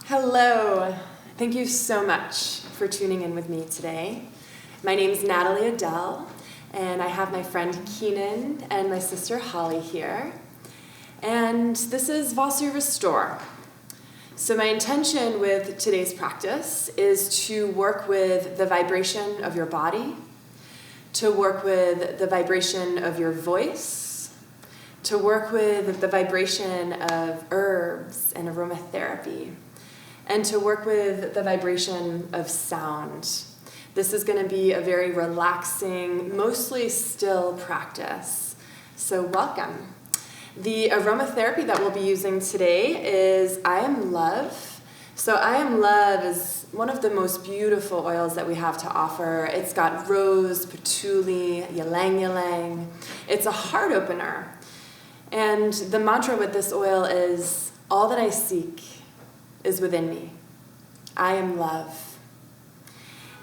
Hello. Thank you so much for tuning in with me today. My name is Natalie Adele, and I have my friend Keenan and my sister Holly here. And this is Bolster Restore. So my intention with today's practice is to work with the vibration of your body, to work with the vibration of your voice, to work with the vibration of herbs and aromatherapy, and to work with the vibration of sound. This is going to be a very relaxing, mostly still practice. So welcome. The aromatherapy that we'll be using today is I Am Love. So I Am Love is one of the most beautiful oils that we have to offer. It's got rose, patchouli, ylang ylang. It's a heart opener. And the mantra with this oil is, all that I seek is within me. I am love.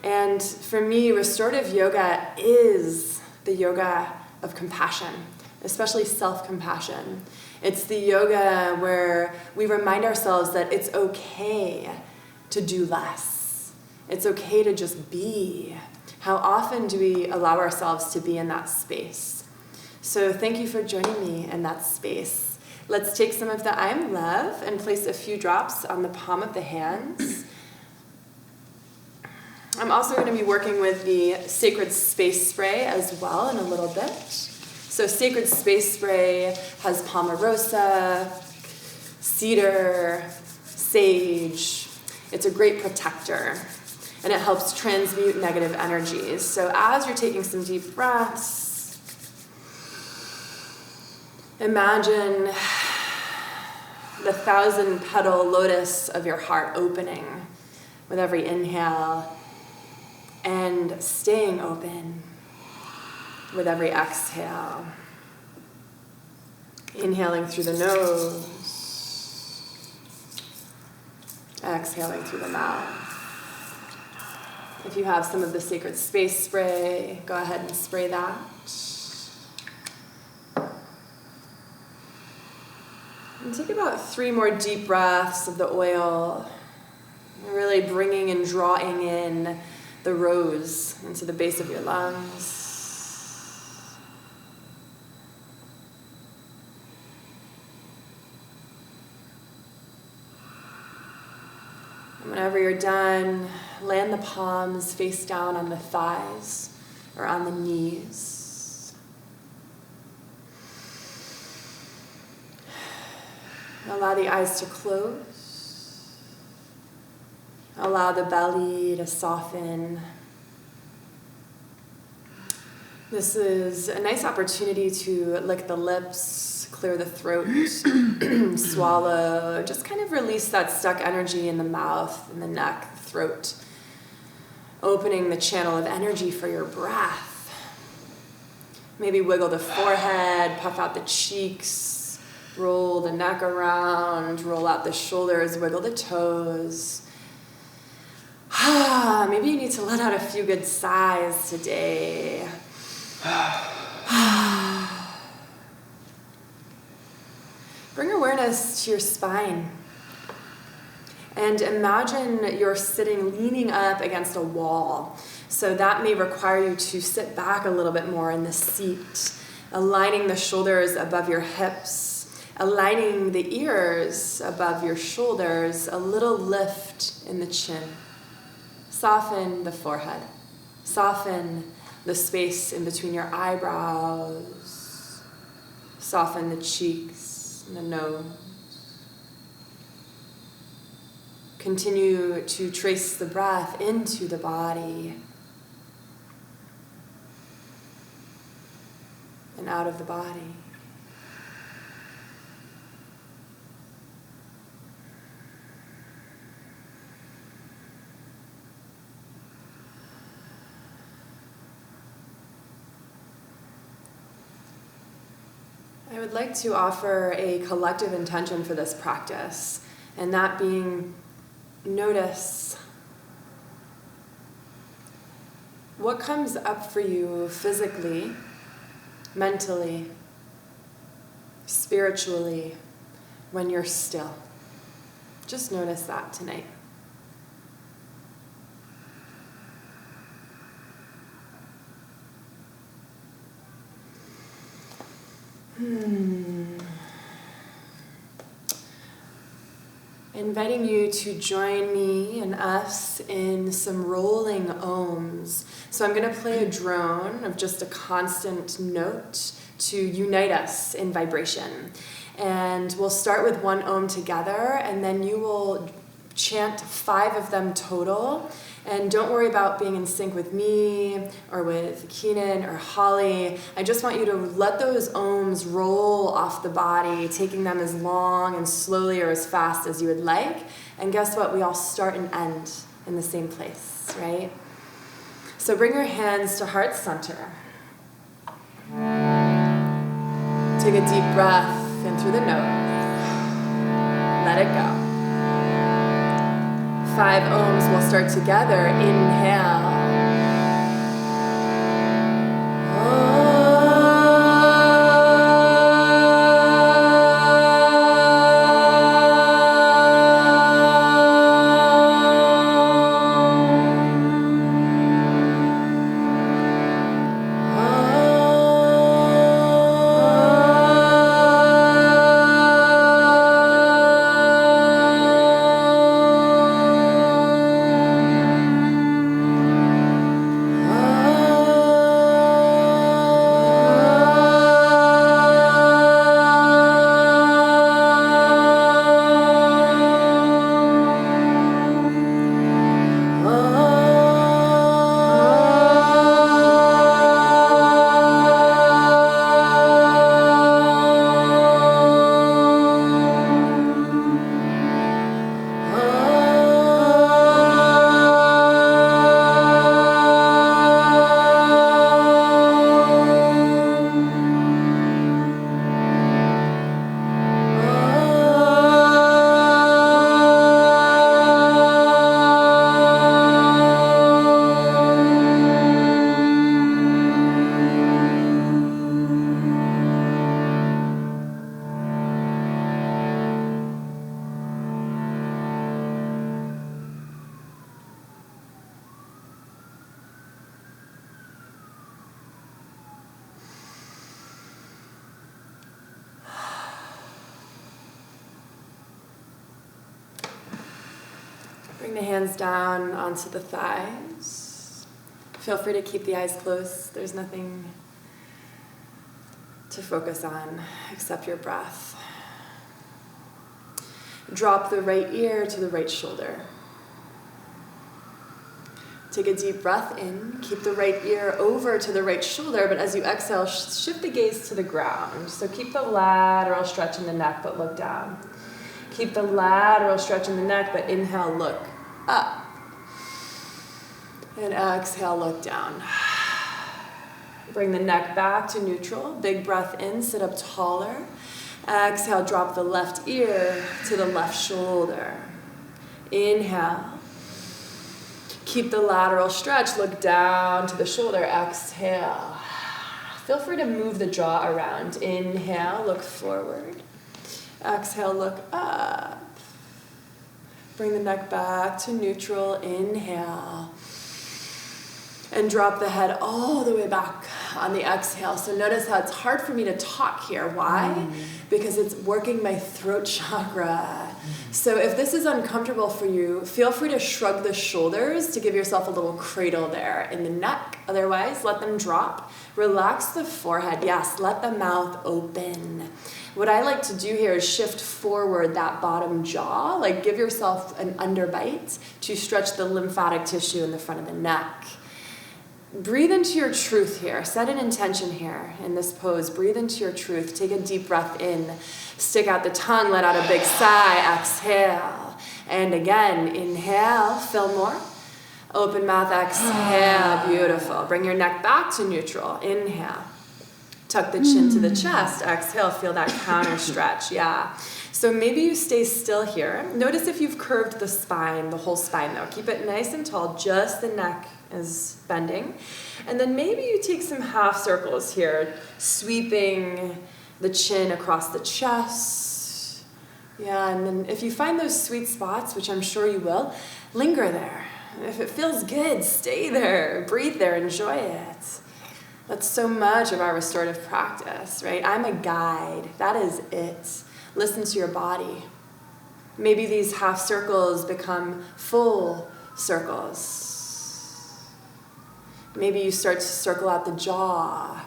And for me, restorative yoga is the yoga of compassion, especially self-compassion. It's the yoga where we remind ourselves that it's okay to do less. It's okay to just be. How often do we allow ourselves to be in that space? So thank you for joining me in that space. Let's take some of the I Am Love and place a few drops on the palm of the hands. I'm also going to be working with the Sacred Space Spray as well in a little bit. So Sacred Space Spray has Palmarosa, cedar, sage. It's a great protector, and it helps transmute negative energies. So as you're taking some deep breaths, imagine the 1,000-petal lotus of your heart opening with every inhale and staying open with every exhale. Inhaling through the nose, exhaling through the mouth. If you have some of the Sacred Space Spray, go ahead and spray that. And take about 3 more deep breaths of the oil, really bringing and drawing in the rose into the base of your lungs. And whenever you're done, land the palms face down on the thighs or on the knees. Allow the eyes to close. Allow the belly to soften. This is a nice opportunity to lick the lips, clear the throat, swallow, just kind of release that stuck energy in the mouth, in the neck, throat, opening the channel of energy for your breath. Maybe wiggle the forehead, puff out the cheeks, roll the neck around, roll out the shoulders, wiggle the toes. Maybe you need to let out a few good sighs today. Bring awareness to your spine. And imagine you're sitting, leaning up against a wall. So that may require you to sit back a little bit more in the seat, aligning the shoulders above your hips, aligning the ears above your shoulders, a little lift in the chin. Soften the forehead. Soften the space in between your eyebrows. Soften the cheeks and the nose. Continue to trace the breath into the body and out of the body. I would like to offer a collective intention for this practice, and that being notice what comes up for you physically, mentally, spiritually, when you're still. Just notice that tonight. Inviting you to join me and us in some rolling ohms. So I'm going to play a drone of just a constant note to unite us in vibration. And we'll start with one ohm together, and then you will chant 5 of them total. And don't worry about being in sync with me or with Keenan or Holly. I just want you to let those ohms roll off the body, taking them as long and slowly or as fast as you would like. And guess what? We all start and end in the same place, right? So bring your hands to heart center. Take a deep breath in through the nose. Let it go. 5 ohms will start together. Inhale. Bring the hands down onto the thighs. Feel free to keep the eyes closed. There's nothing to focus on except your breath. Drop the right ear to the right shoulder. Take a deep breath in. Keep the right ear over to the right shoulder, but as you exhale, shift the gaze to the ground. So keep the lateral stretch in the neck, but look down. Keep the lateral stretch in the neck, but inhale, look up. And exhale, look down. Bring the neck back to neutral. Big breath in, sit up taller. Exhale, drop the left ear to the left shoulder. Inhale. Keep the lateral stretch, look down to the shoulder. Exhale. Feel free to move the jaw around. Inhale, look forward. Exhale, look up. Bring the neck back to neutral. Inhale. And drop the head all the way back on the exhale. So notice how it's hard for me to talk here. Why? Because it's working my throat chakra. So if this is uncomfortable for you, feel free to shrug the shoulders to give yourself a little cradle there in the neck. Otherwise, let them drop. Relax the forehead. Yes, let the mouth open. What I like to do here is shift forward that bottom jaw, like give yourself an underbite to stretch the lymphatic tissue in the front of the neck. Breathe into your truth here. Set an intention here in this pose. Breathe into your truth. Take a deep breath in. Stick out the tongue. Let out a big sigh. Exhale. And again, inhale. Fill more. Open mouth. Exhale. Beautiful. Bring your neck back to neutral. Inhale. Tuck the chin to the chest. Exhale. Feel that counter stretch. Yeah. So maybe you stay still here. Notice if you've curved the spine, the whole spine though. Keep it nice and tall. Just the neck is bending. And then maybe you take some half circles here, sweeping the chin across the chest, Yeah, and then if you find those sweet spots, which I'm sure you will, linger there. If it feels good, stay there, breathe there, enjoy it. That's so much of our restorative practice, right? I'm a guide. That is it. Listen to your body. Maybe these half circles become full circles. Maybe you start to circle out the jaw,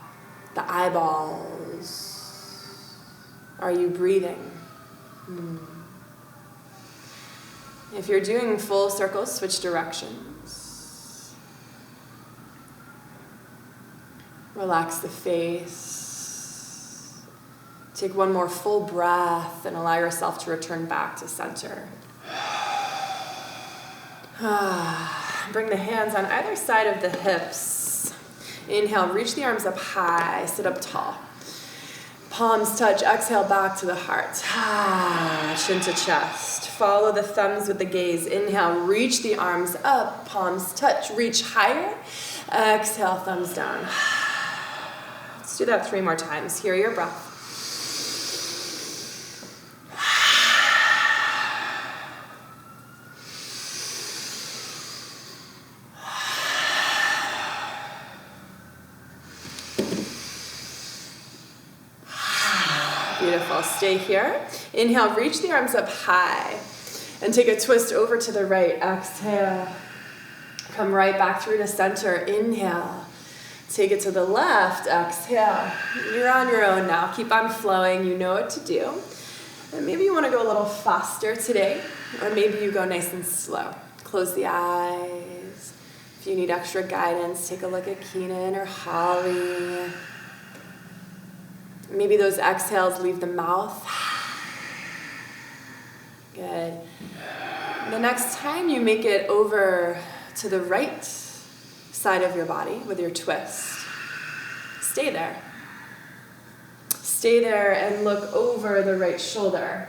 the eyeballs. Are you breathing? If you're doing full circles, switch directions. Relax the face. Take one more full breath and allow yourself to return back to center. Bring the hands on either side of the hips. Inhale, reach the arms up high, sit up tall. Palms touch, exhale back to the heart. Chin to chest. Follow the thumbs with the gaze. Inhale, reach the arms up, palms touch, reach higher. Exhale, thumbs down. Let's do that 3 more times. Hear your breath. Beautiful. Stay here. Inhale, reach the arms up high and take a twist over to the right. Exhale. Come right back through to center. Inhale. Take it to the left. Exhale. You're on your own now. Keep on flowing. You know what to do. And maybe you want to go a little faster today, or maybe you go nice and slow. Close the eyes. If you need extra guidance, take a look at Keenan or Holly. Maybe those exhales leave the mouth. Good. The next time you make it over to the right side of your body with your twist, stay there. Stay there and look over the right shoulder.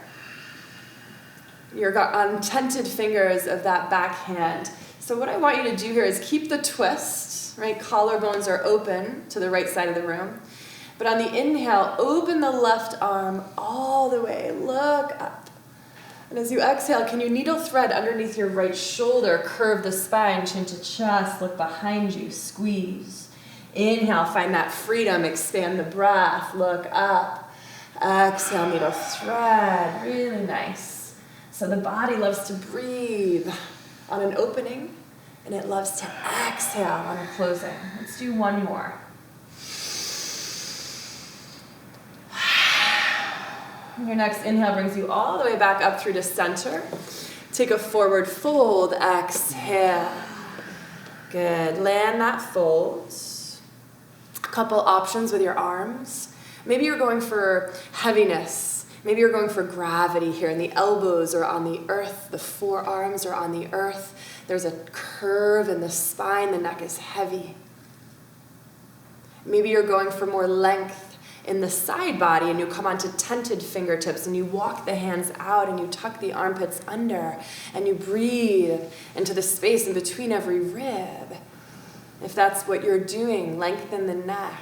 Your untented fingers of that back hand. So what I want you to do here is keep the twist, right? Collarbones are open to the right side of the room. But on the inhale, open the left arm all the way. Look up. And as you exhale, can you needle thread underneath your right shoulder? Curve the spine, chin to chest. Look behind you. Squeeze. Inhale, find that freedom. Expand the breath. Look up. Exhale, needle thread. Really nice. So the body loves to breathe on an opening, and it loves to exhale on a closing. Let's do one more. Your next inhale brings you all the way back up through to center. Take a forward fold. Exhale. Good. Land that fold. A couple options with your arms. Maybe you're going for heaviness. Maybe you're going for gravity here, and the elbows are on the earth. The forearms are on the earth. There's a curve in the spine. The neck is heavy. Maybe you're going for more length in the side body, and you come onto tented fingertips, and you walk the hands out, and you tuck the armpits under, and you breathe into the space in between every rib. If that's what you're doing, lengthen the neck.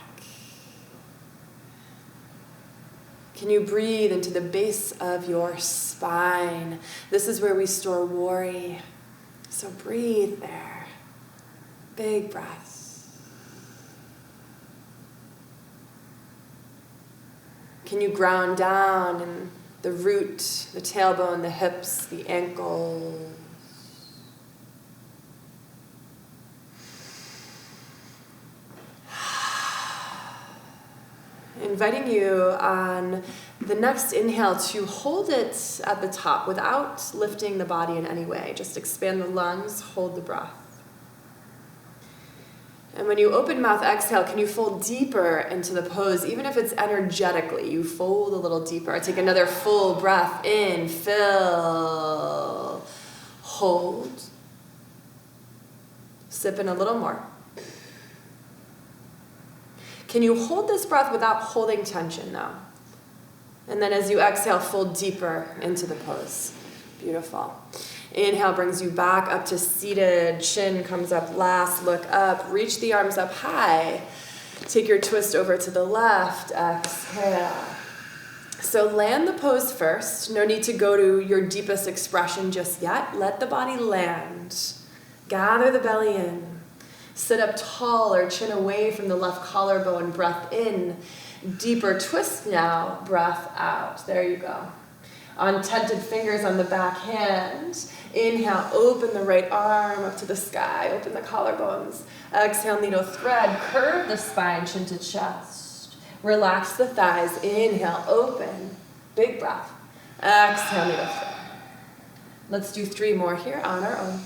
Can you breathe into the base of your spine? This is where we store worry. So breathe there. Big breaths. Can you ground down in the root, the tailbone, the hips, the ankles? Inviting you on the next inhale to hold it at the top without lifting the body in any way. Just expand the lungs, hold the breath. And when you open mouth exhale, can you fold deeper into the pose, even if it's energetically? You fold a little deeper. Take another full breath in, fill, hold. Sip in a little more. Can you hold this breath without holding tension though? And then as you exhale, fold deeper into the pose. Beautiful. Inhale brings you back up to seated. Chin comes up last. Look up. Reach the arms up high. Take your twist over to the left. Exhale. So land the pose first. No need to go to your deepest expression just yet. Let the body land. Gather the belly in. Sit up tall or chin away from the left collarbone. Breath in. Deeper twist now. Breath out. There you go. Untented fingers on the back hand. Inhale, open the right arm up to the sky. Open the collarbones. Exhale, needle thread. Curve the spine, chin to chest. Relax the thighs. Inhale, open. Big breath. Exhale, needle thread. Let's do 3 more here on our own.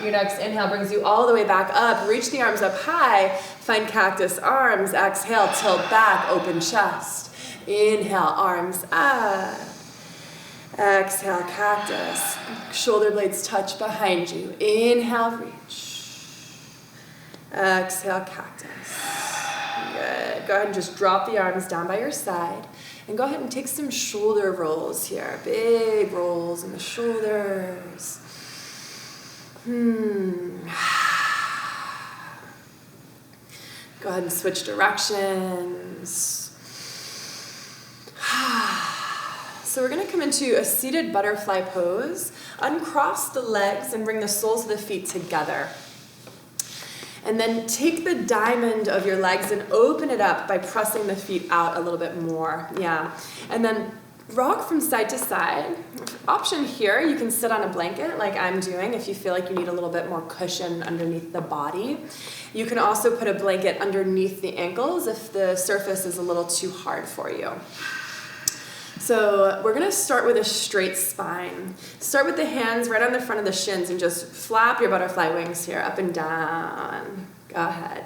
Your next inhale brings you all the way back up. Reach the arms up high. Find cactus arms. Exhale, tilt back, open chest. Inhale, arms up. Exhale, cactus. Shoulder blades touch behind you. Inhale, reach. Exhale, cactus. Good. Go ahead and just drop the arms down by your side. And go ahead and take some shoulder rolls here. Big rolls in the shoulders. Go ahead and switch directions. So we're going to come into a seated butterfly pose. Uncross the legs and bring the soles of the feet together. And then take the diamond of your legs and open it up by pressing the feet out a little bit more. Yeah. And then rock from side to side. Option here, you can sit on a blanket like I'm doing if you feel like you need a little bit more cushion underneath the body. You can also put a blanket underneath the ankles if the surface is a little too hard for you. So we're going to start with a straight spine. Start with the hands right on the front of the shins and just flap your butterfly wings here, up and down. Go ahead.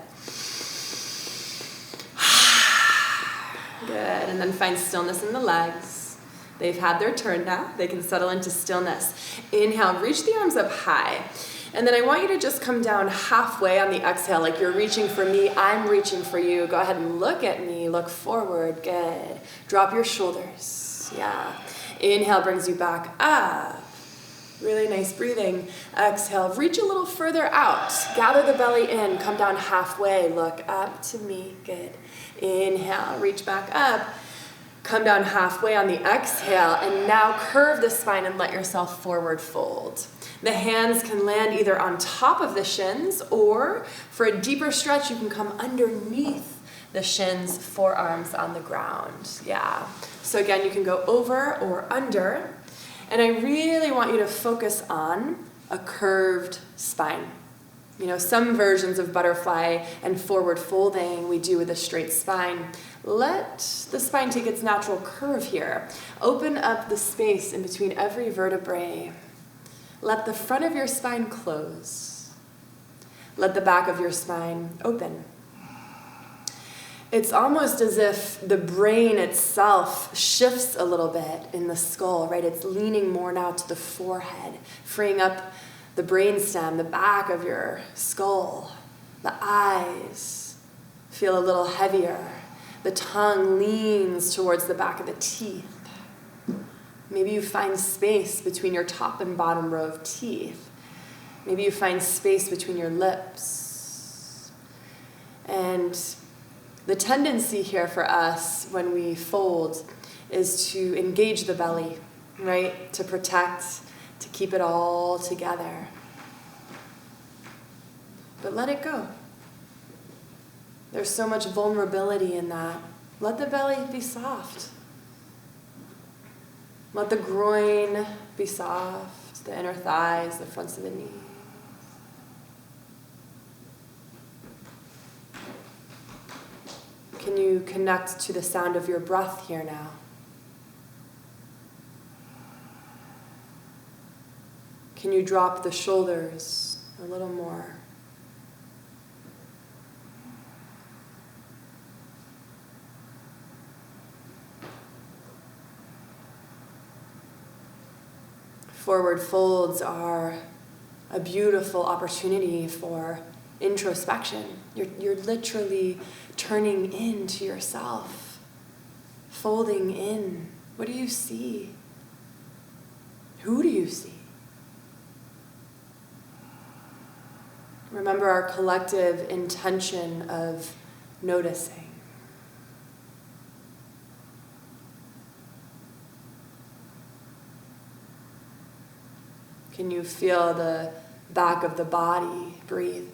Good, and then find stillness in the legs. They've had their turn now. They can settle into stillness. Inhale, reach the arms up high. And then I want you to just come down halfway on the exhale, like you're reaching for me, I'm reaching for you. Go ahead and look at me, look forward, good. Drop your shoulders, yeah. Inhale brings you back up. Really nice breathing. Exhale, reach a little further out. Gather the belly in, come down halfway, look up to me, good. Inhale, reach back up. Come down halfway on the exhale, and now curve the spine and let yourself forward fold. The hands can land either on top of the shins, or for a deeper stretch, you can come underneath the shins, forearms on the ground. Yeah. So again, you can go over or under, and I really want you to focus on a curved spine. You know, some versions of butterfly and forward folding we do with a straight spine. Let the spine take its natural curve here. Open up the space in between every vertebrae. Let the front of your spine close. Let the back of your spine open. It's almost as if the brain itself shifts a little bit in the skull, right? It's leaning more now to the forehead, freeing up the brainstem, the back of your skull. The eyes feel a little heavier. The tongue leans towards the back of the teeth. Maybe you find space between your top and bottom row of teeth. Maybe you find space between your lips. And the tendency here for us when we fold is to engage the belly, right? To protect, to keep it all together. But let it go. There's so much vulnerability in that. Let the belly be soft. Let the groin be soft, the inner thighs, the fronts of the knees. Can you connect to the sound of your breath here now? Can you drop the shoulders a little more? Forward folds are a beautiful opportunity for introspection. You're literally turning into yourself, folding in What do you see? Who do you see? Remember our collective intention of noticing. Can you feel the back of the body? Breathe.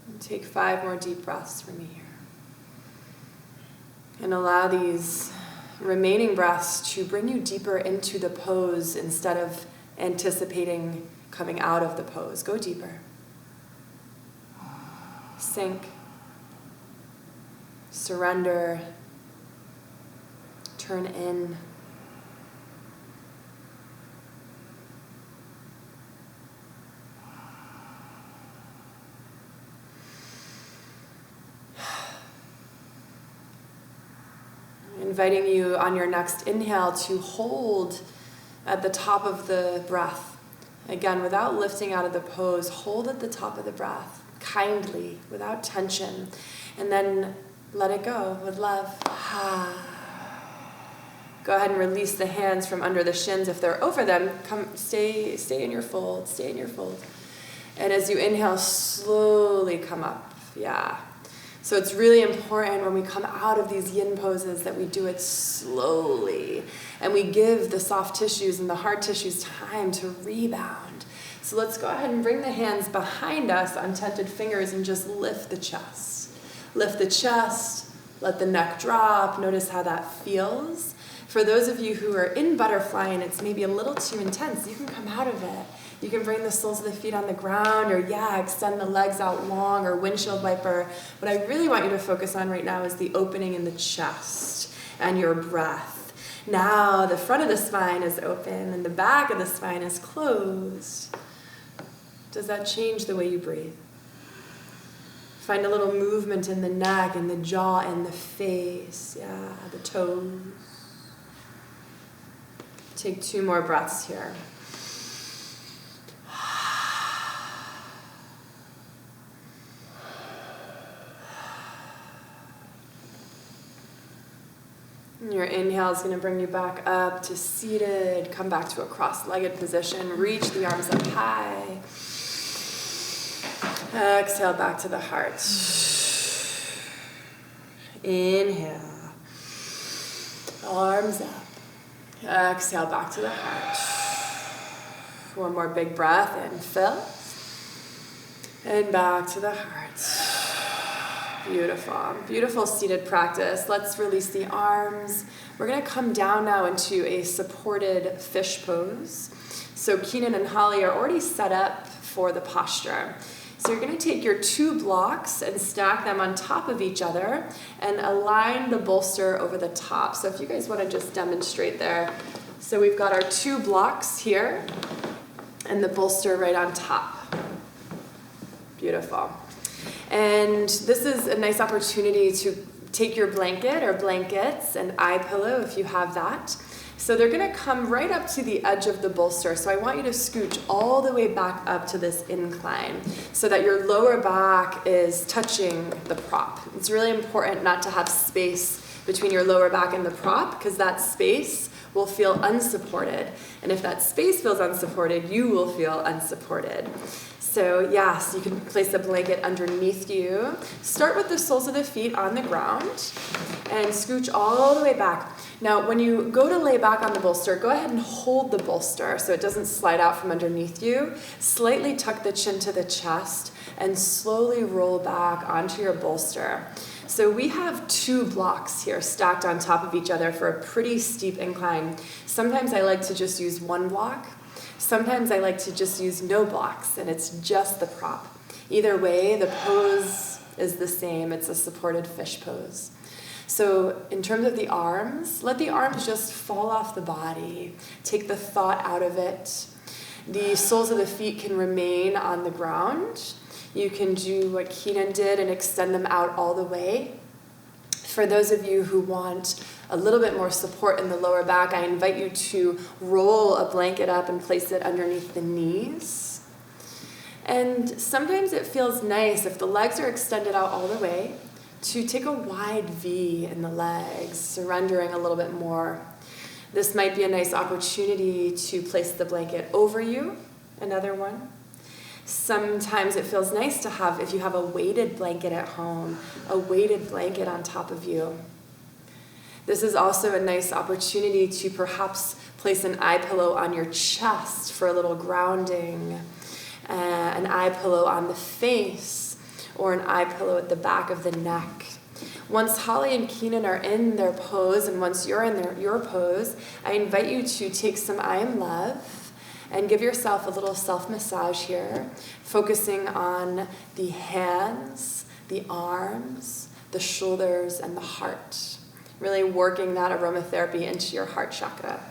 And take 5 more deep breaths for me here. And allow these remaining breaths to bring you deeper into the pose instead of anticipating coming out of the pose. Go deeper. Sink. Surrender. Turn in. Inviting you on your next inhale to hold at the top of the breath. Again, without lifting out of the pose, hold at the top of the breath, kindly, without tension, and then let it go with love. Go ahead and release the hands from under the shins. If they're over them, stay in your fold, stay in your fold. And as you inhale, slowly come up. Yeah. So it's really important when we come out of these yin poses that we do it slowly and we give the soft tissues and the hard tissues time to rebound. So let's go ahead and bring the hands behind us, untented fingers, and just lift the chest. Lift the chest, let the neck drop. Notice how that feels. For those of you who are in butterfly and it's maybe a little too intense, you can come out of it. You can bring the soles of the feet on the ground or extend the legs out long or windshield wiper. What I really want you to focus on right now is the opening in the chest and your breath. Now the front of the spine is open and the back of the spine is closed. Does that change the way you breathe? Find a little movement in the neck and the jaw and the face. Yeah, the toes. Take 2 more breaths here. Your inhale is going to bring you back up to seated. Come back to a cross-legged position. Reach the arms up high. Exhale back to the heart. Inhale. Arms up. Exhale back to the heart. 1 more big breath in. Fill. And back to the heart. Beautiful. Beautiful seated practice. Let's release the arms. We're going to come down now into a supported fish pose. So Keenan and Holly are already set up for the posture. So you're going to take your 2 blocks and stack them on top of each other and align the bolster over the top. So if you guys want to just demonstrate there. So we've got our 2 blocks here and the bolster right on top. Beautiful. And this is a nice opportunity to take your blanket or blankets and eye pillow if you have that. So they're going to come right up to the edge of the bolster. So I want you to scooch all the way back up to this incline so that your lower back is touching the prop. It's really important not to have space between your lower back and the prop because that space will feel unsupported. And if that space feels unsupported, you will feel unsupported. So yes, you can place a blanket underneath you. Start with the soles of the feet on the ground and scooch all the way back. Now, when you go to lay back on the bolster, go ahead and hold the bolster so it doesn't slide out from underneath you. Slightly tuck the chin to the chest and slowly roll back onto your bolster. So we have 2 blocks here stacked on top of each other for a pretty steep incline. Sometimes I like to just use 1 block. Sometimes I like to just use no blocks, and it's just the prop. Either way, the pose is the same. It's a supported fish pose. So in terms of the arms, let the arms just fall off the body. Take the thought out of it. The soles of the feet can remain on the ground. You can do what Keenan did and extend them out all the way. For those of you who want a little bit more support in the lower back, I invite you to roll a blanket up and place it underneath the knees. And sometimes it feels nice, if the legs are extended out all the way, to take a wide V in the legs, surrendering a little bit more. This might be a nice opportunity to place the blanket over you, another one. Sometimes it feels nice to have, if you have a weighted blanket at home, a weighted blanket on top of you. This is also a nice opportunity to perhaps place an eye pillow on your chest for a little grounding, an eye pillow on the face, or an eye pillow at the back of the neck. Once Holly and Keenan are in their pose, and once you're in your pose, I invite you to take some I Am Love and give yourself a little self-massage here, focusing on the hands, the arms, the shoulders, and the heart. Really working that aromatherapy into your heart chakra.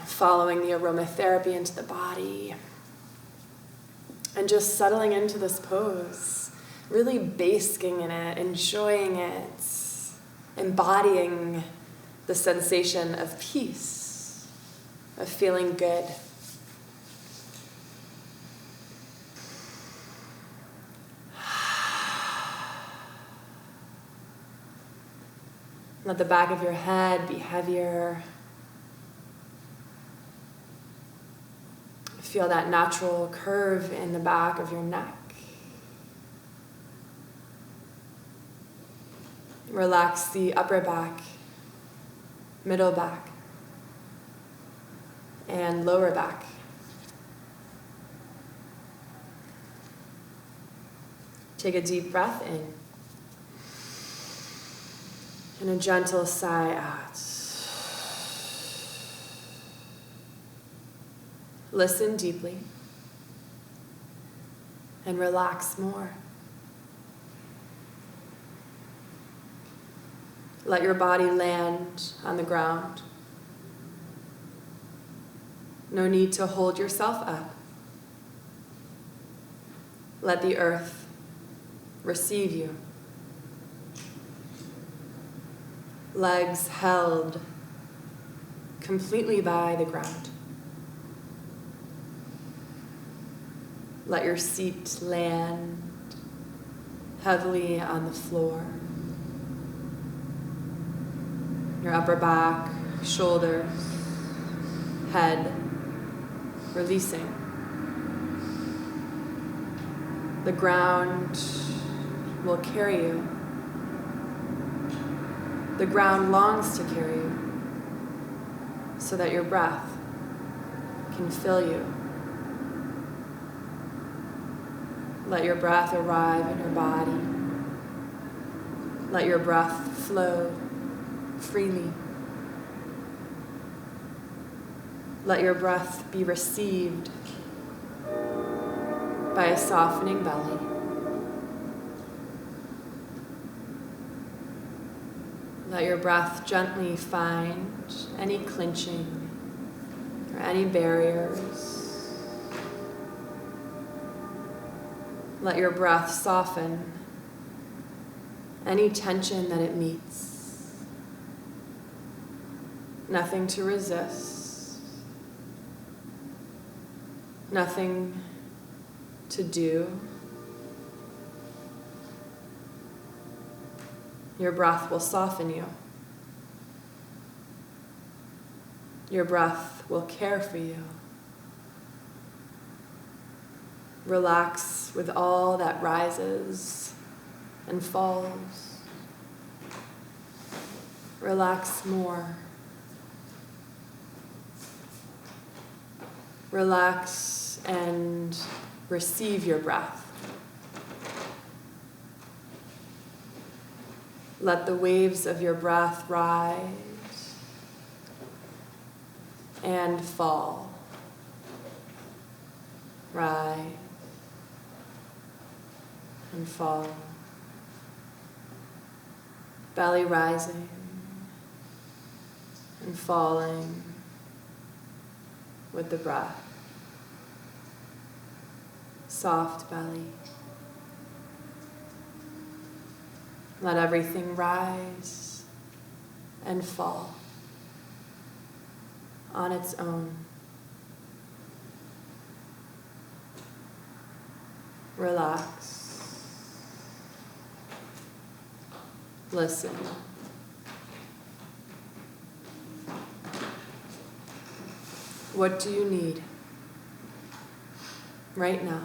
Following the aromatherapy into the body and just settling into this pose, really basking in it, enjoying it, embodying the sensation of peace, of feeling good. Let the back of your head be heavier. Feel that natural curve in the back of your neck. Relax the upper back, middle back, and lower back. Take a deep breath in and a gentle sigh out. Listen deeply and relax more. Let your body land on the ground. No need to hold yourself up. Let the earth receive you. Legs held completely by the ground. Let your seat land heavily on the floor. Your upper back, shoulders, head, releasing. The ground will carry you. The ground longs to carry you so that your breath can fill you. Let your breath arrive in your body. Let your breath flow freely. Let your breath be received by a softening belly. Let your breath gently find any clenching or any barriers. Let your breath soften any tension that it meets. Nothing to resist. Nothing to do. Your breath will soften you. Your breath will care for you. Relax with all that rises and falls. Relax more. Relax and receive your breath. Let the waves of your breath rise and fall. Rise and fall. Belly rising and falling with the breath. Soft belly. Let everything rise and fall on its own. Relax. Listen. What do you need right now?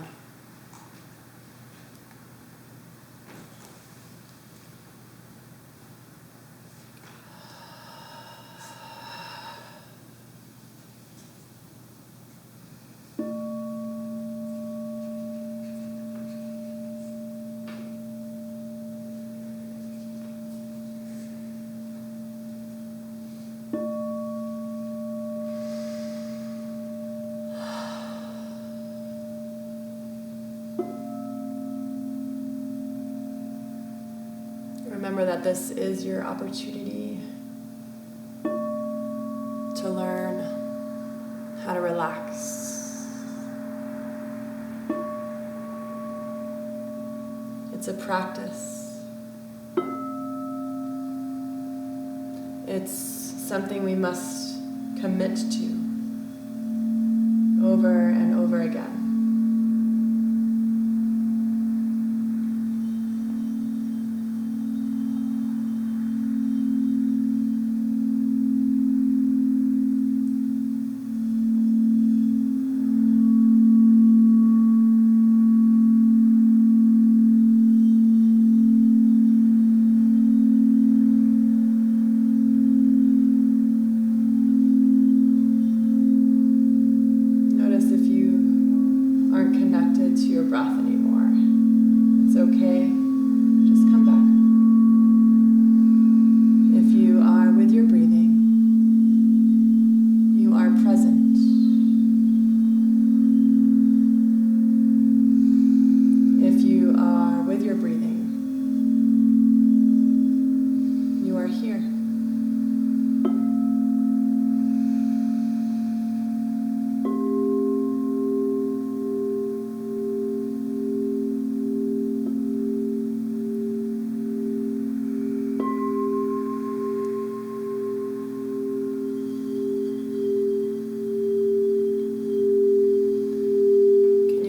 Remember that this is your opportunity to learn how to relax. It's a practice. It's something we must commit to over and over again.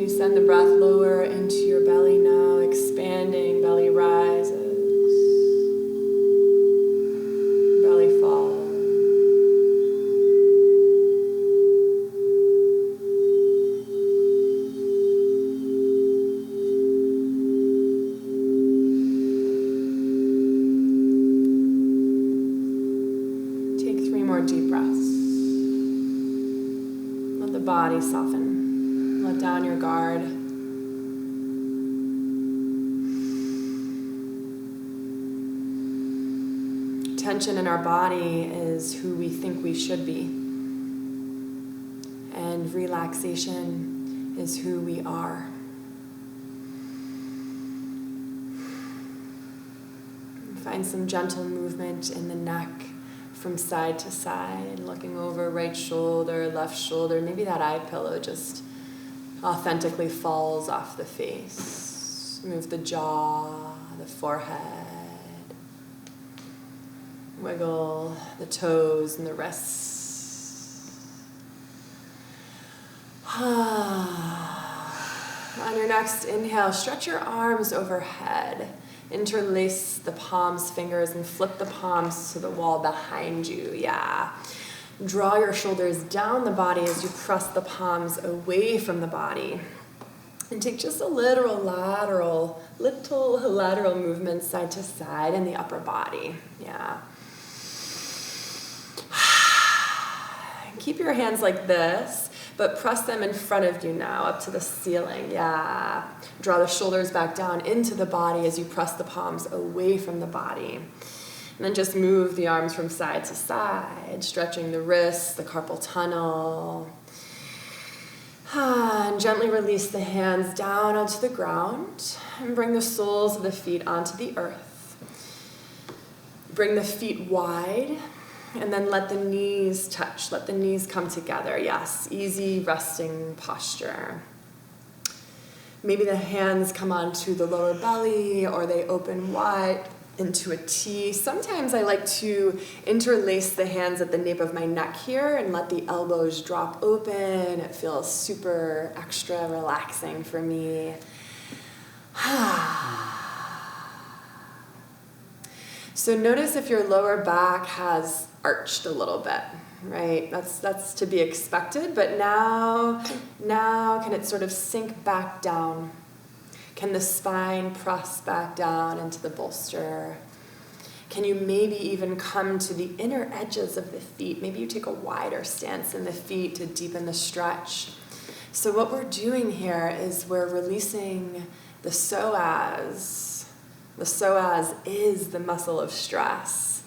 Send the breath lower into your belly now, expanding, belly rises, belly falls. Take 3 more deep breaths. Let the body soften. Let down your guard. Tension in our body is who we think we should be. And relaxation is who we are. Find some gentle movement in the neck from side to side, looking over right shoulder, left shoulder. Maybe that eye pillow just authentically falls off the face. Move the jaw, the forehead. Wiggle the toes and the wrists. On your next inhale, stretch your arms overhead. Interlace the palms, fingers, and flip the palms to the wall behind you. Yeah. Draw your shoulders down the body as you press the palms away from the body. And take just a little lateral movement side to side in the upper body. Yeah. Keep your hands like this, but press them in front of you now, up to the ceiling. Yeah. Draw the shoulders back down into the body as you press the palms away from the body. And then just move the arms from side to side, stretching the wrists, the carpal tunnel. And gently release the hands down onto the ground and bring the soles of the feet onto the earth. Bring the feet wide and then let the knees touch. Let the knees come together. Yes, easy resting posture. Maybe the hands come onto the lower belly or they open wide into a T. Sometimes I like to interlace the hands at the nape of my neck here and let the elbows drop open. It feels super extra relaxing for me. So notice if your lower back has arched a little bit, right? That's to be expected, but now can it sort of sink back down? Can the spine press back down into the bolster? Can you maybe even come to the inner edges of the feet? Maybe you take a wider stance in the feet to deepen the stretch. So what we're doing here is we're releasing the psoas. The psoas is the muscle of stress.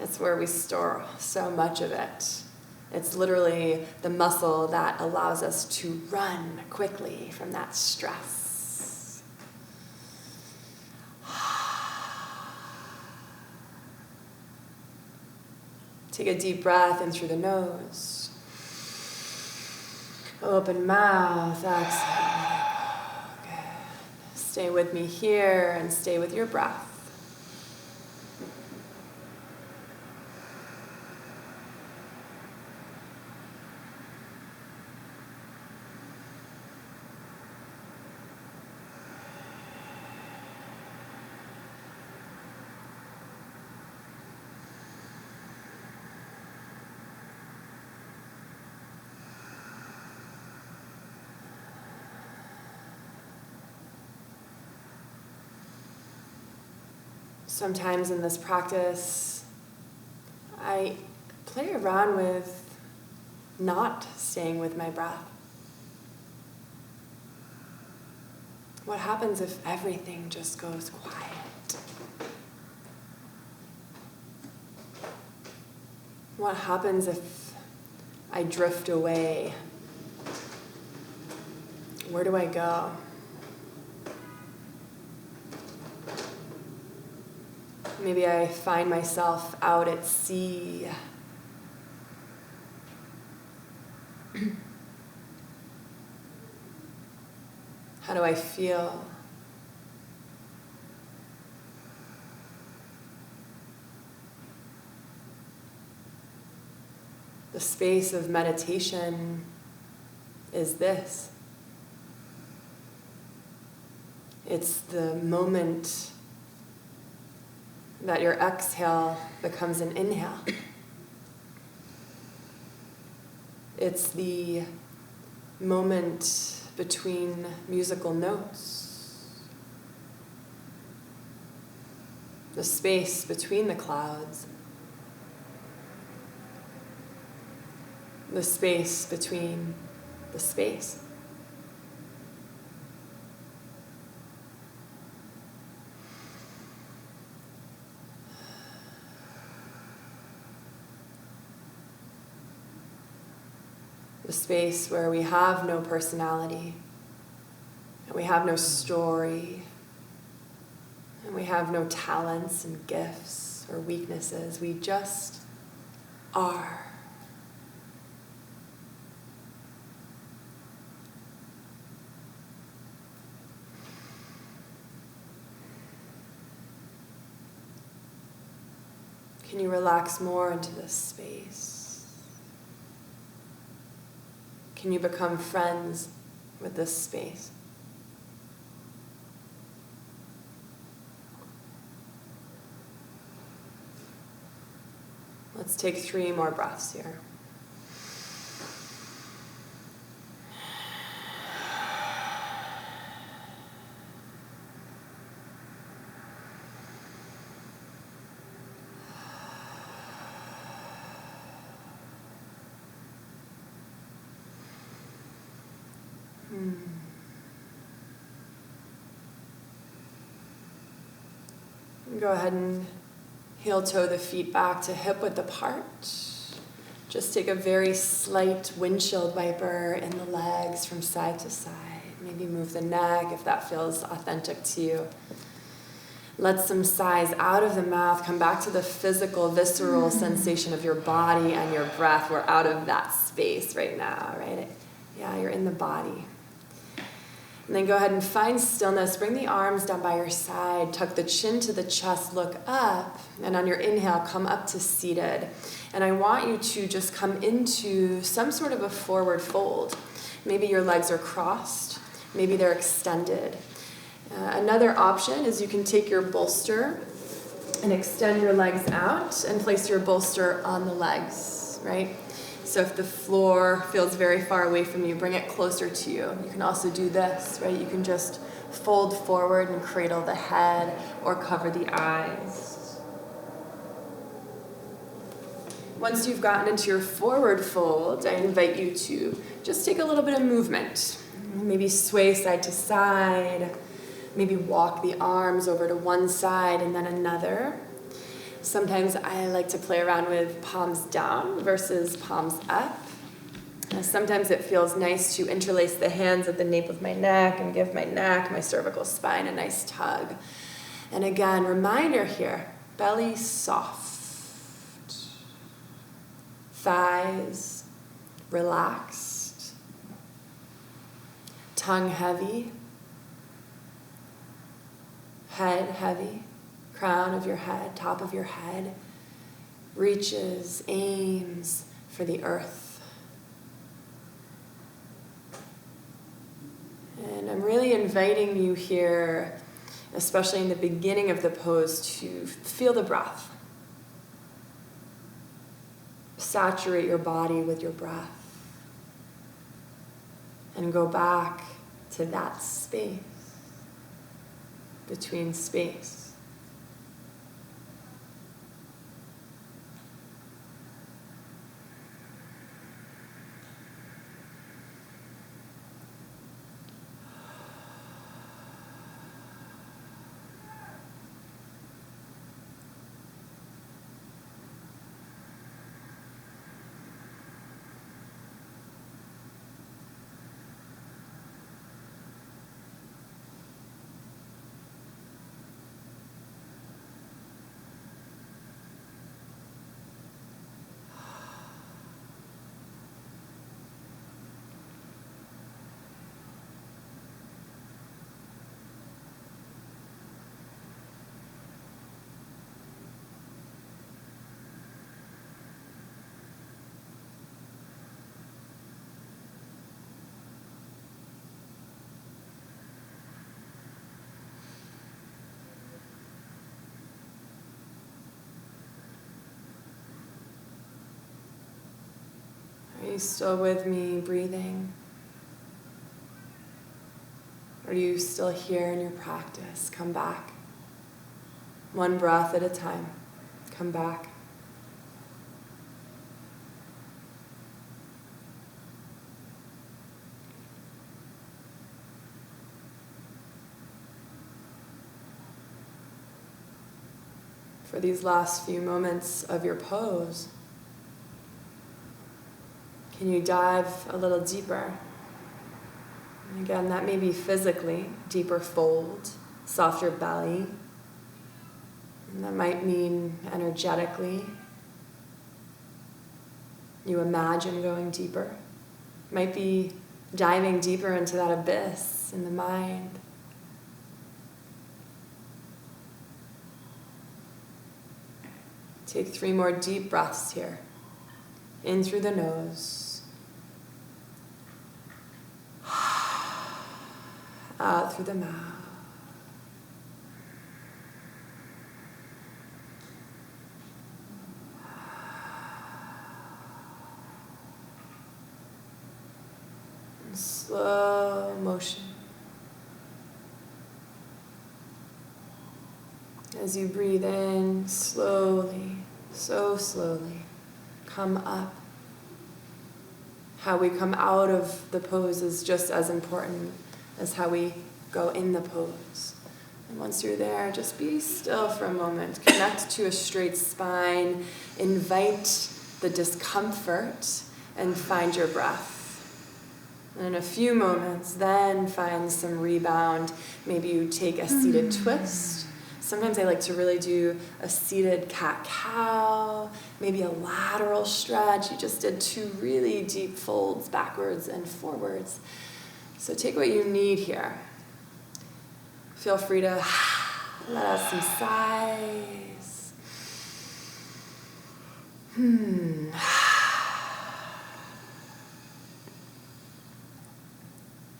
It's where we store so much of it. It's literally the muscle that allows us to run quickly from that stress. Take a deep breath in through the nose. Open mouth, exhale. Good. Stay with me here and stay with your breath. Sometimes in this practice, I play around with not staying with my breath. What happens if everything just goes quiet? What happens if I drift away? Where do I go? Maybe I find myself out at sea. How do I feel? The space of meditation is this. It's the moment that your exhale becomes an inhale. It's the moment between musical notes. The space between the clouds. The space between the space. The space where we have no personality, and we have no story, and we have no talents and gifts or weaknesses. We just are. Can you relax more into this space? Can you become friends with this space? Let's take 3 more breaths here. Go ahead and Heel toe the feet back to hip width apart. Just take a very slight windshield wiper in the legs from side to side. Maybe move the neck if that feels authentic to you. Let some sighs out of the mouth. Come back to the physical, visceral sensation of your body and your breath. We're out of that space right now, right? Yeah, you're in the body. And then go ahead and find stillness. Bring the arms down by your side. Tuck the chin to the chest. Look up. And on your inhale, come up to seated. And I want you to just come into some sort of a forward fold. Maybe your legs are crossed. Maybe they're extended. Another option is you can take your bolster and extend your legs out and place your bolster on the legs, right? So if the floor feels very far away from you, bring it closer to you. You can also do this, right? You can just fold forward and cradle the head or cover the eyes. Once you've gotten into your forward fold, I invite you to just take a little bit of movement. Maybe sway side to side. Maybe walk the arms over to one side and then another. Sometimes I like to play around with palms down versus palms up. Sometimes it feels nice to interlace the hands at the nape of my neck and give my neck, my cervical spine a nice tug. And again, reminder here, belly soft. Thighs relaxed. Tongue heavy. Head heavy, crown of your head, top of your head, reaches, aims for the earth. And I'm really inviting you here, especially in the beginning of the pose, to feel the breath. Saturate your body with your breath. And go back to that space. Between space. Are you still with me, breathing? Are you still here in your practice? Come back. One breath at a time. Come back. For these last few moments of your pose, can you dive a little deeper? And again, that may be physically, deeper fold, softer belly. And that might mean energetically. You imagine going deeper. Might be diving deeper into that abyss in the mind. Take 3 more deep breaths here. In through the nose. Out through the mouth. And slow motion. As you breathe in, slowly, so slowly, come up. How we come out of the pose is just as important as how we go in the pose. And once you're there, just be still for a moment. Connect to a straight spine. Invite the discomfort and find your breath. And in a few moments, then find some rebound. Maybe you take a seated twist. Sometimes I like to really do a seated cat-cow, maybe a lateral stretch. You just did 2 really deep folds backwards and forwards. So take what you need here. Feel free to let out some sighs.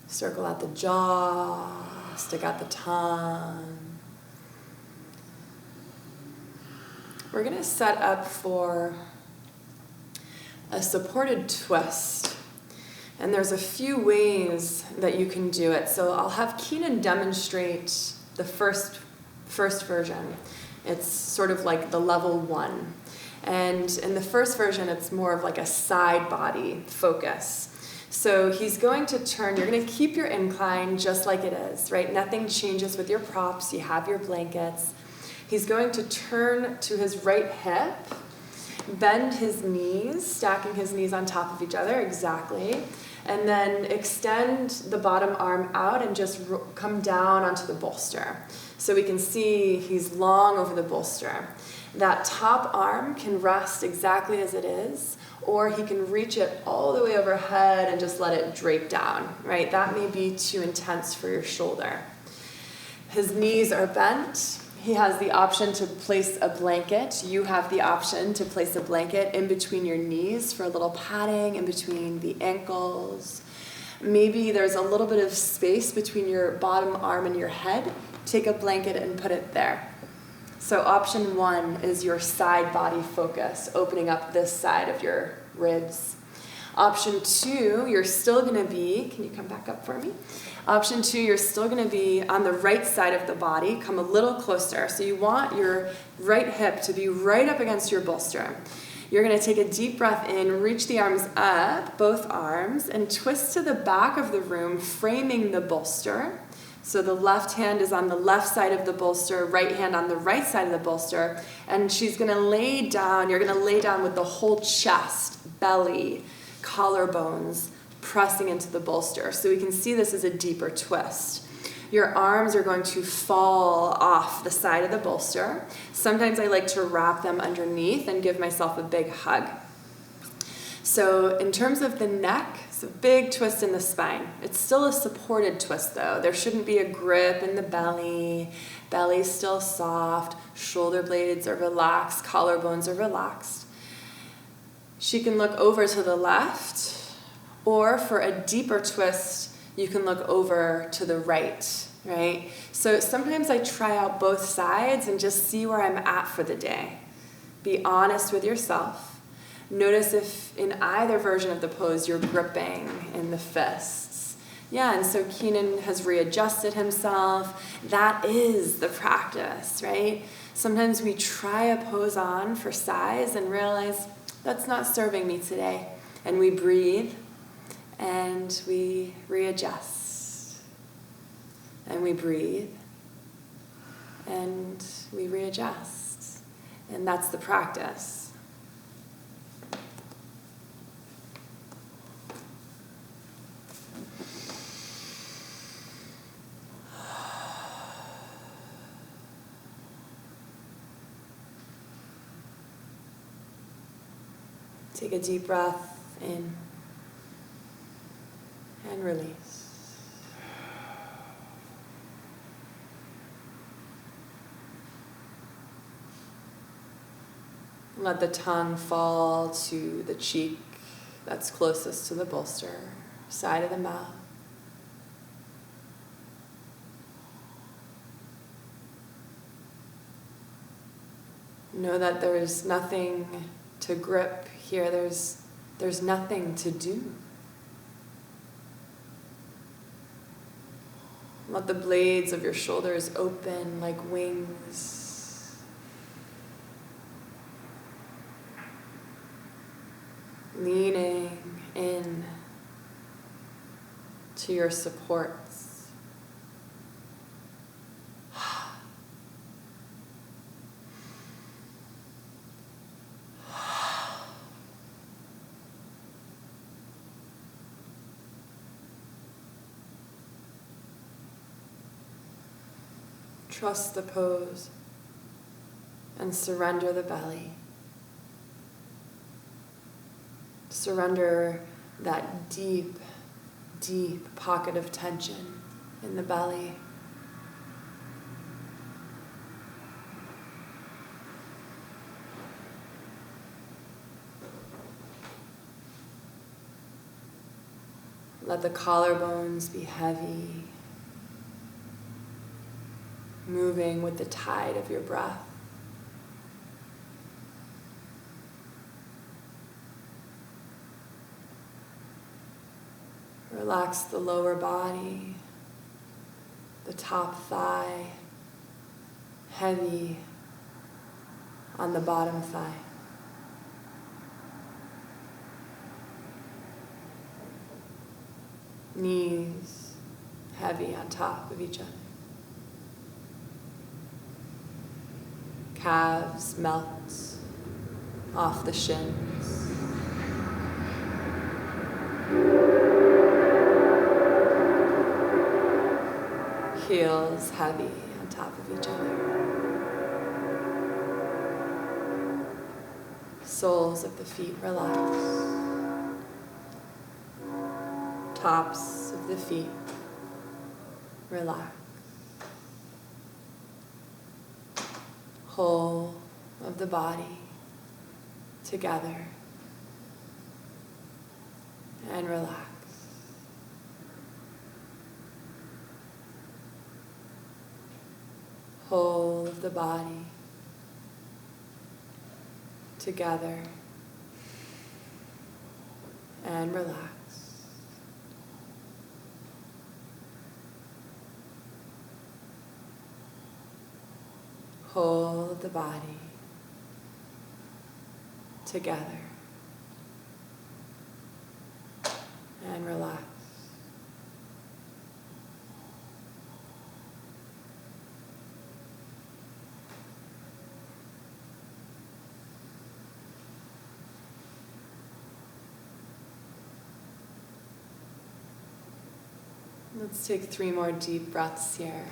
Circle out the jaw, stick out the tongue. We're going to set up for a supported twist. And there's a few ways that you can do it. So I'll have Keenan demonstrate the first version. It's sort of like the level 1. And in the first version, it's more of like a side body focus. So he's going to turn, you're going to keep your incline just like it is, right? Nothing changes with your props. You have your blankets. He's going to turn to his right hip, bend his knees, stacking his knees on top of each other, exactly. And then extend the bottom arm out and just come down onto the bolster. So we can see he's long over the bolster. That top arm can rest exactly as it is, or he can reach it all the way overhead and just let it drape down, right? That may be too intense for your shoulder. His knees are bent. He has the option to place a blanket. You have the option to place a blanket in between your knees for a little padding, in between the ankles. Maybe there's a little bit of space between your bottom arm and your head. Take a blanket and put it there. So option 1 is your side body focus, opening up this side of your ribs. Option 2, you're still going to be, can you come back up for me? Option 2, you're still going to be on the right side of the body. Come a little closer. So you want your right hip to be right up against your bolster. You're going to take a deep breath in, reach the arms up, both arms, and twist to the back of the room, framing the bolster. So the left hand is on the left side of the bolster, right hand on the right side of the bolster, and she's going to lay down. You're going to lay down with the whole chest, belly, collarbones pressing into the bolster. So we can see this as a deeper twist. Your arms are going to fall off the side of the bolster. Sometimes I like to wrap them underneath and give myself a big hug. So in terms of the neck, it's a big twist in the spine. It's still a supported twist though. There shouldn't be a grip in the belly. Belly's still soft. Shoulder blades are relaxed. Collarbones are relaxed. She can look over to the left, or for a deeper twist, you can look over to the right, right? So sometimes I try out both sides and just see where I'm at for the day. Be honest with yourself. Notice if in either version of the pose you're gripping in the fists. Yeah, and so Keenan has readjusted himself. That is the practice, right? Sometimes we try a pose on for size and realize that's not serving me today. And we breathe and we readjust. And we breathe and we readjust. And that's the practice. Take a deep breath in and release. Let the tongue fall to the cheek that's closest to the bolster, side of the mouth. Know that there's nothing to grip here. There's nothing to do. Let the blades of your shoulders open like wings. Leaning in to your supports. Trust the pose and surrender the belly. Surrender that deep, deep pocket of tension in the belly. Let the collarbones be heavy, moving with the tide of your breath. Relax the lower body, the top thigh, heavy on the bottom thigh. Knees heavy on top of each other. Calves melt off the shins. Heels heavy on top of each other. Soles of the feet relax. Tops of the feet relax. Whole of the body together and relax. Whole of the body together and relax. Whole of the body together and relax. Let's take 3 more deep breaths here.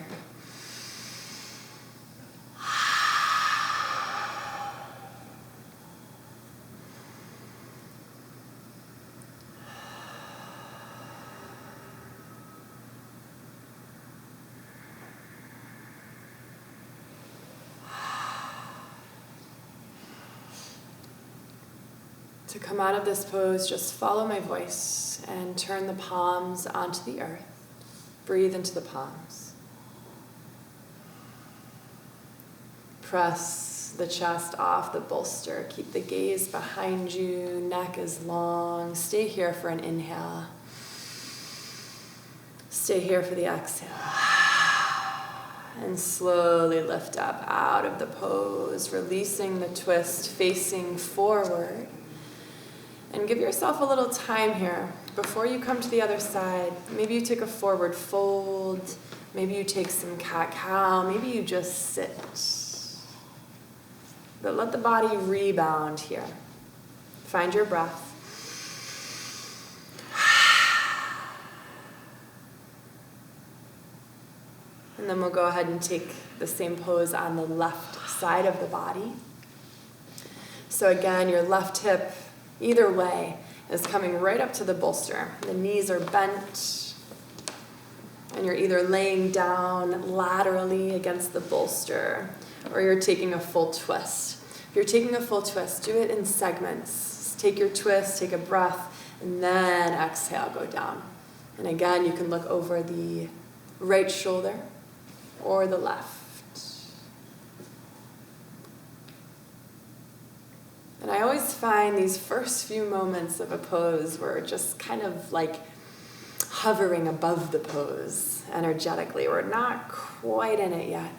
To come out of this pose, just follow my voice and turn the palms onto the earth. Breathe into the palms. Press the chest off the bolster. Keep the gaze behind you. Neck is long. Stay here for an inhale. Stay here for the exhale. And slowly lift up out of the pose, releasing the twist, facing forward. And give yourself a little time here before you come to the other side. Maybe you take a forward fold. Maybe you take some cat-cow. Maybe you just sit. But let the body rebound here. Find your breath. And then we'll go ahead and take the same pose on the left side of the body. So again, your left hip, either way, is coming right up to the bolster. The knees are bent, and you're either laying down laterally against the bolster, or you're taking a full twist. If you're taking a full twist, do it in segments. Take your twist, take a breath, and then exhale, go down. And again, you can look over the right shoulder or the left. And I always find these first few moments of a pose we're just kind of like hovering above the pose energetically. We're not quite in it yet.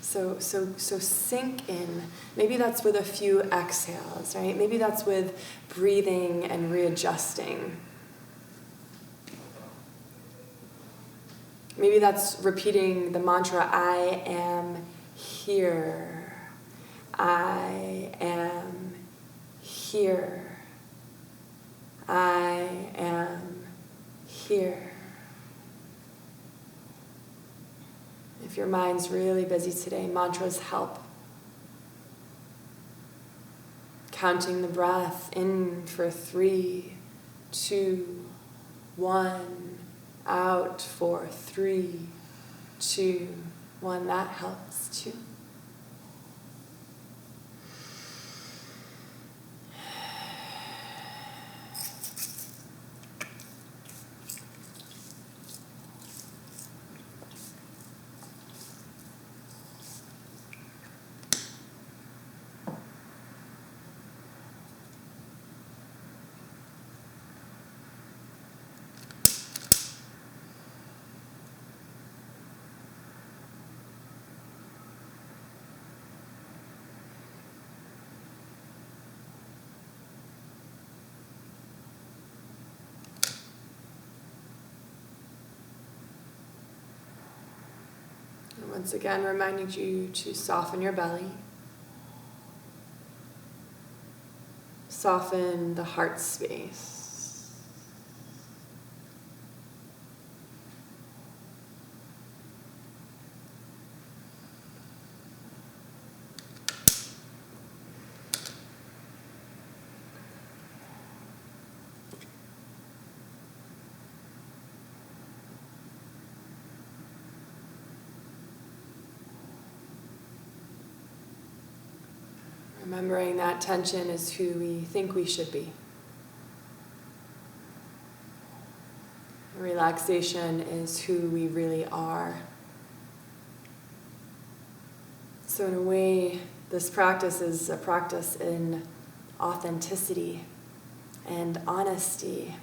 So sink in. Maybe that's with a few exhales, right? Maybe that's with breathing and readjusting. Maybe that's repeating the mantra, I am here. I am here. I am here. If your mind's really busy today, mantras help. Counting the breath in for 3, 2, 1, out for 3, 2, 1. That helps too. Once again, reminding you to soften your belly. Soften the heart space. Remembering that tension is who we think we should be. Relaxation is who we really are. So in a way, this practice is a practice in authenticity and honesty,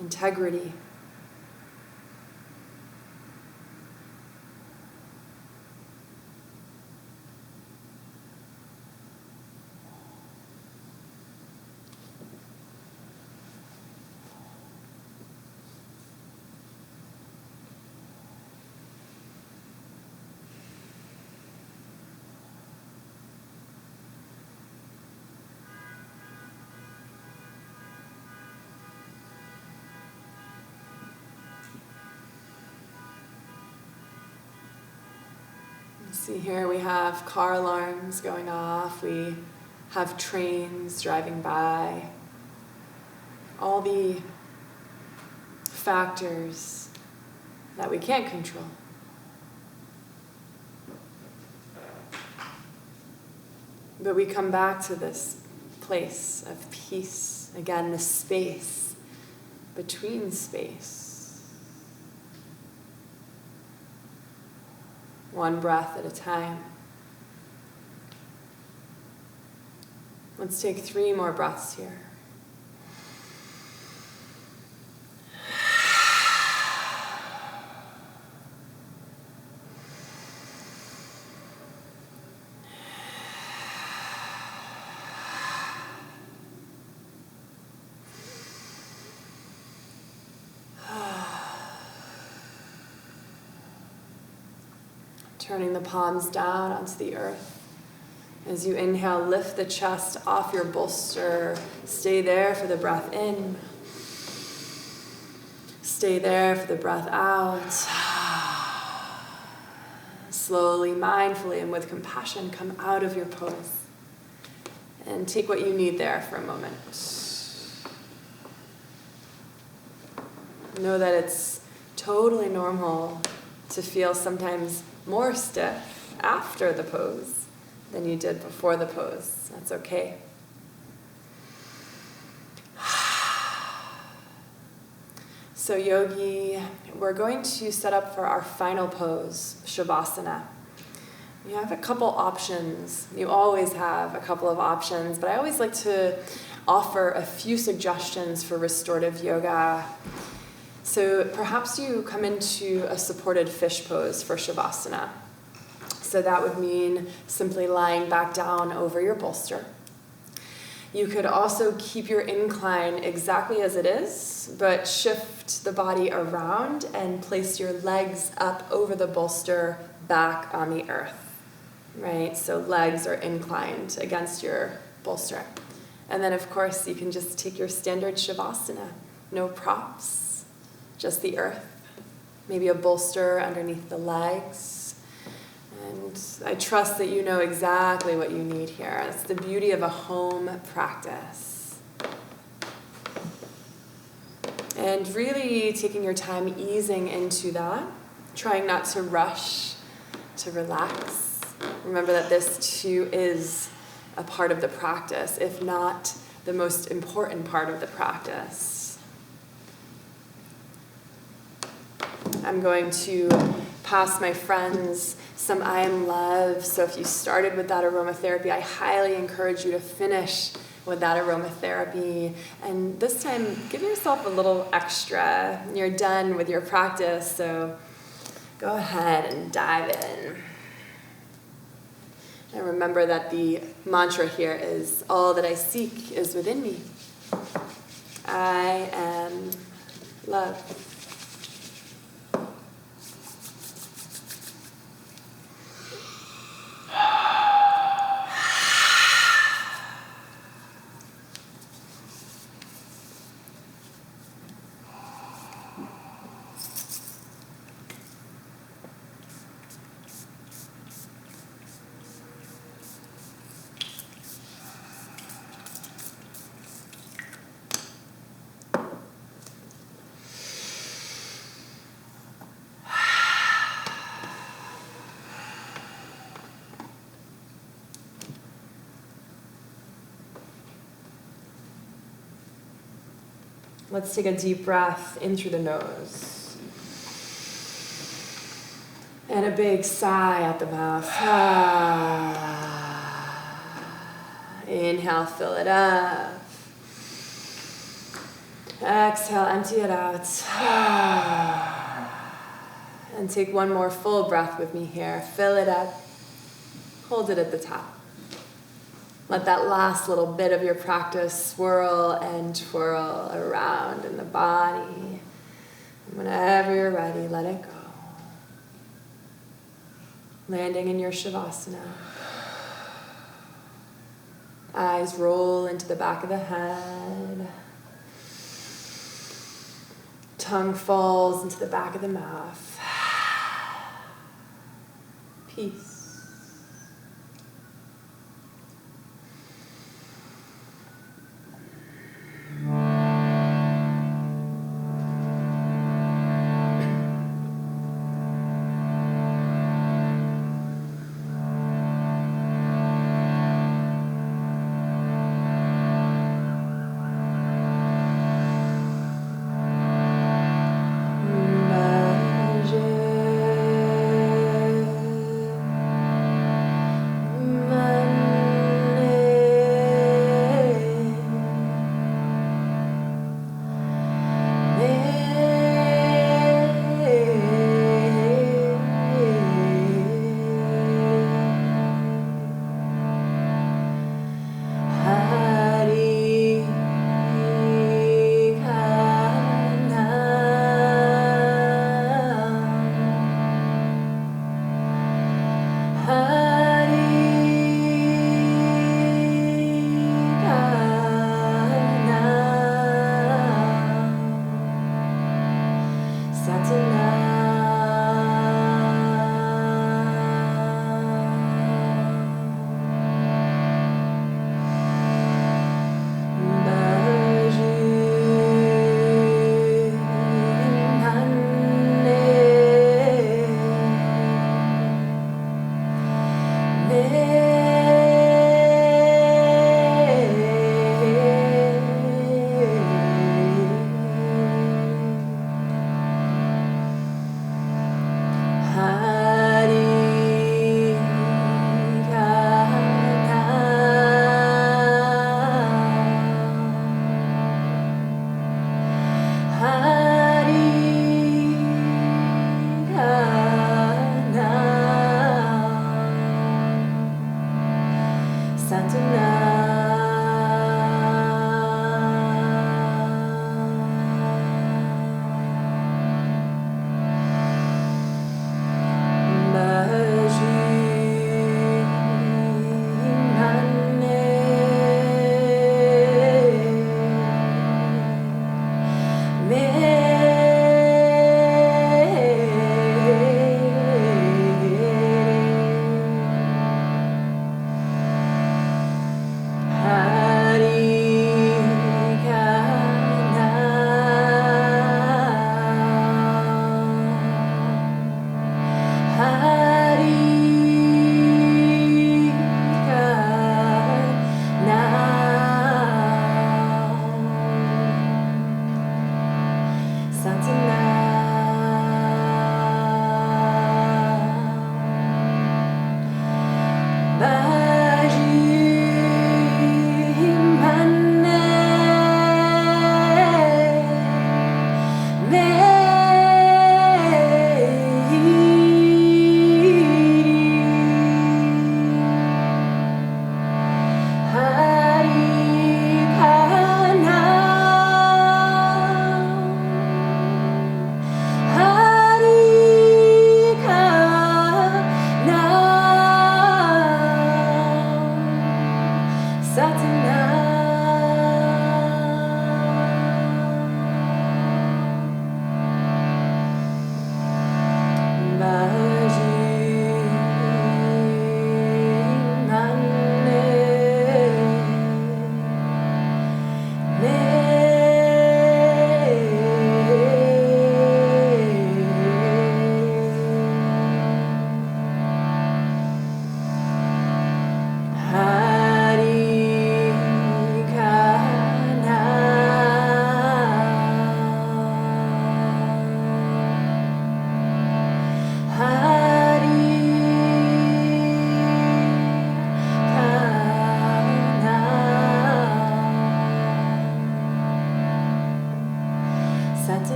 integrity. See here we have car alarms going off, we have trains driving by, all the factors that we can't control. But we come back to this place of peace, again, the space between space. One breath at a time. Let's take 3 more breaths here. Turning the palms down onto the earth. As you inhale, lift the chest off your bolster. Stay there for the breath in. Stay there for the breath out. Slowly, mindfully, and with compassion, come out of your pose. And take what you need there for a moment. Know that it's totally normal to feel sometimes more stiff after the pose than you did before the pose. That's okay. So yogi, we're going to set up for our final pose, Shavasana. You have a couple options. You always have a couple of options, but I always like to offer a few suggestions for restorative yoga. So perhaps you come into a supported fish pose for Shavasana. So that would mean simply lying back down over your bolster. You could also keep your incline exactly as it is, but shift the body around and place your legs up over the bolster back on the earth, right? So legs are inclined against your bolster. And then, of course, you can just take your standard Shavasana. No props. Just the earth. maybe a bolster underneath the legs. And I trust that you know exactly what you need here. It's the beauty of a home practice. And really taking your time easing into that, trying not to rush, to relax. Remember that this too is a part of the practice, if not the most important part of the practice. I'm going to pass my friends some I Am Love. So if you started with that aromatherapy, I highly encourage you to finish with that aromatherapy. And this time, give yourself a little extra. You're done with your practice, so go ahead and dive in. And remember that the mantra here is, all that I seek is within me. I am love. Let's take a deep breath in through the nose. And a big sigh out the mouth. Inhale, fill it up. Exhale, empty it out. And take one more full breath with me here. Fill it up. Hold it at the top. Let that last little bit of your practice swirl and twirl around in the body. And whenever you're ready, let it go. Landing in your Shavasana. Eyes roll into the back of the head. Tongue falls into the back of the mouth. Peace.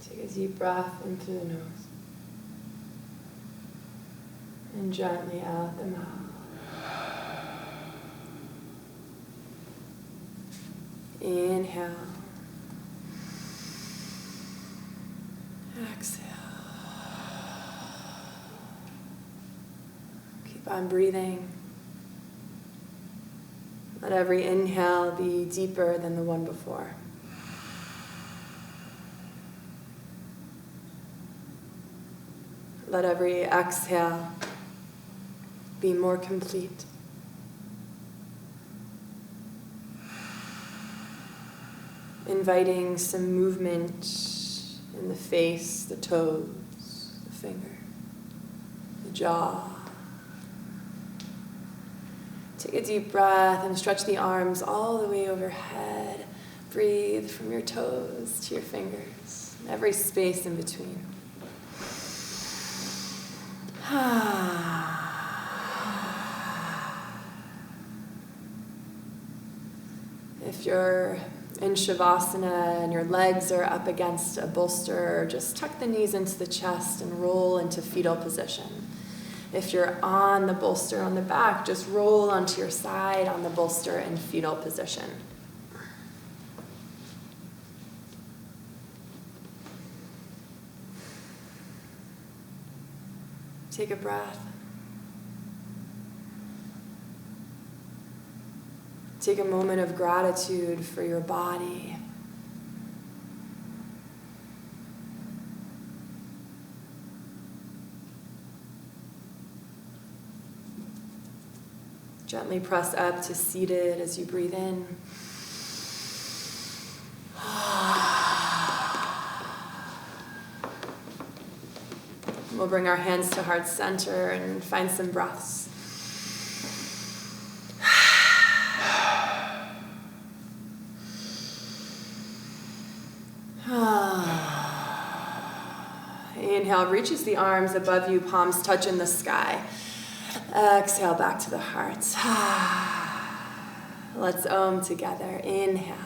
Take a deep breath in through the nose and gently out the mouth. Inhale. Exhale. Keep on breathing. Let every inhale be deeper than the one before. Let every exhale be more complete. Inviting some movement in the face, the toes, the finger, the jaw. Take a deep breath and stretch the arms all the way overhead. Breathe from your toes to your fingers, and every space in between. If you're in Shavasana and your legs are up against a bolster, just tuck the knees into the chest and roll into fetal position. If you're on the bolster on the back, just roll onto your side on the bolster in fetal position. Take a breath. Take a moment of gratitude for your body. Gently press up to seated as you breathe in. We'll bring our hands to heart center and find some breaths. Inhale, reaches the arms above you, palms touch in the sky. Exhale, back to the heart. Let's Om together. Inhale.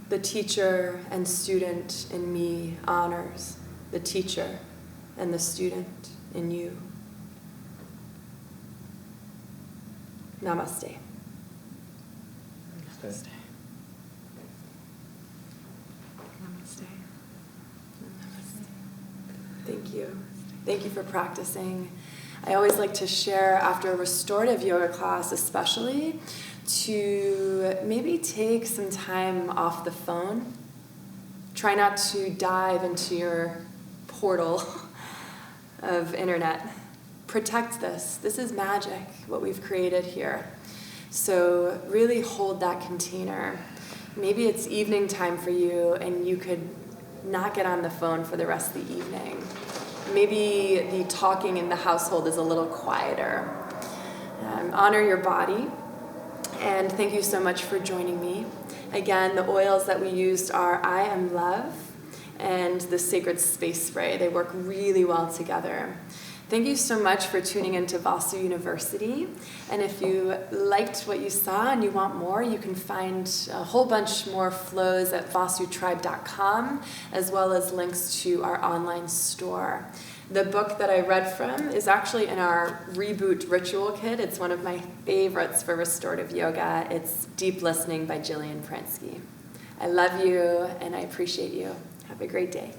The teacher and student in me honors the teacher and the student in you. Namaste. Namaste. Namaste. Thank you. Thank you for practicing. I always like to share after a restorative yoga class especially to maybe take some time off the phone. Try not to dive into your portal of internet. Protect this. This is magic, what we've created here. So really hold that container. Maybe it's evening time for you and you could not get on the phone for the rest of the evening. Maybe the talking in the household is a little quieter. Honor your body. And thank you so much for joining me. Again, the oils that we used are I Am Love and the Sacred Space Spray. They work really well together. Thank you so much for tuning into Vasu University. And if you liked what you saw and you want more, you can find a whole bunch more flows at vasutribe.com, as well as links to our online store. The book that I read from is actually in our Reboot Ritual Kit. It's one of my favorites for restorative yoga. It's Deep Listening by Jillian Pransky. I love you and I appreciate you. Have a great day.